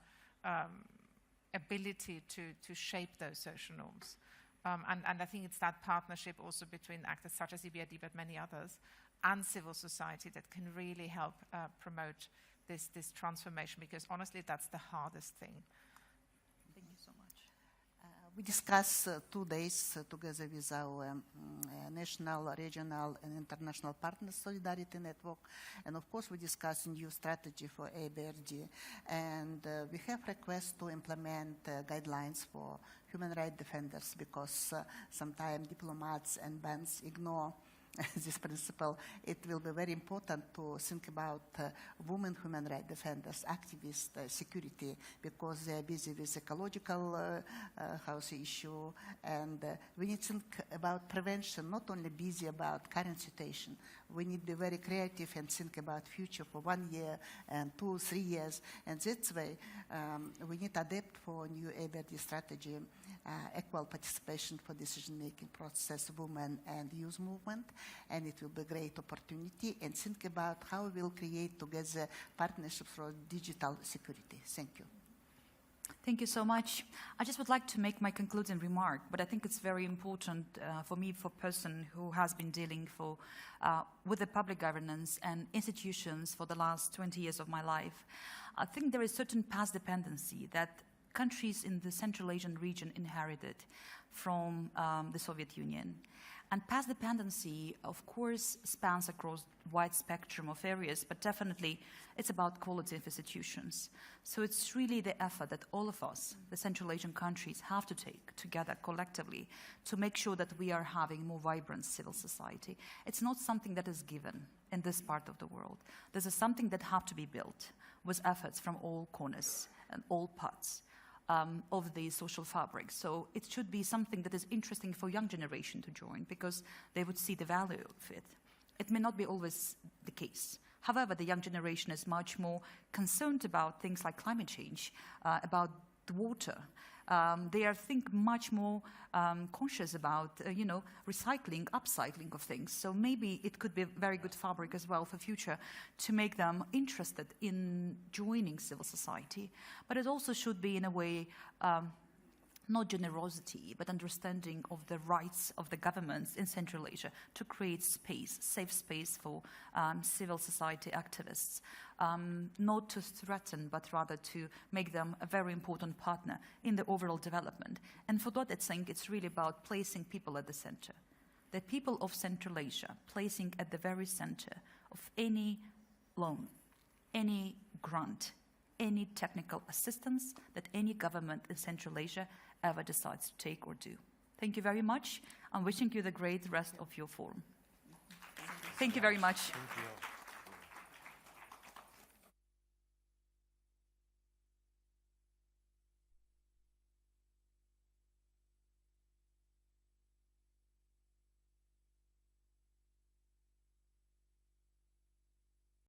ability to shape those social norms. And I think it's that partnership also between actors such as EBRD, but many others, and civil society that can really help promote this transformation, because honestly, that's the hardest thing.
Thank you so much.
We discussed 2 days together with our national, regional, and international partners Solidarity Network. And of course, we discussed a new strategy for EBRD. And we have requests to implement guidelines for human rights defenders, because sometimes diplomats and banks ignore this principle. It will be very important to think about women human rights defenders, activists, security, because they are busy with ecological house issue, and we need to think about prevention, not only busy about current situation. We need to be very creative and think about future for 1 year and 2, 3 years, and this way we need to adapt for new EBRD strategy, equal participation for decision-making process, women and youth movement, and it will be a great opportunity, and think about how we will create together partnerships for digital security. Thank you.
Thank you so much. I just would like to make my concluding remark, but I think it's very important for me, for a person who has been dealing with the public governance and institutions for the last 20 years of my life. I think there is certain past dependency that countries in the Central Asian region inherited from the Soviet Union. And past dependency, of course, spans across a wide spectrum of areas, but definitely it's about quality of institutions. So it's really the effort that all of us, the Central Asian countries, have to take together collectively to make sure that we are having more vibrant civil society. It's not something that is given in this part of the world. This is something that have to be built with efforts from all corners and all parts of the social fabric. So it should be something that is interesting for young generation to join, because they would see the value of it. It may not be always the case. However, the young generation is much more concerned about things like climate change, about the water. They are, I think, much more conscious about, recycling, upcycling of things. So maybe it could be a very good fabric as well for future to make them interested in joining civil society. But it also should be, in a way, not generosity, but understanding of the rights of the governments in Central Asia to create space, safe space for civil society activists, not to threaten, but rather to make them a very important partner in the overall development. And for that, I think it's really about placing people at the center. The people of Central Asia, placing at the very center of any loan, any grant, any technical assistance that any government in Central Asia ever decides to take or do. Thank you very much. I'm wishing you the great rest of your forum. Thank you very much.
Thank you.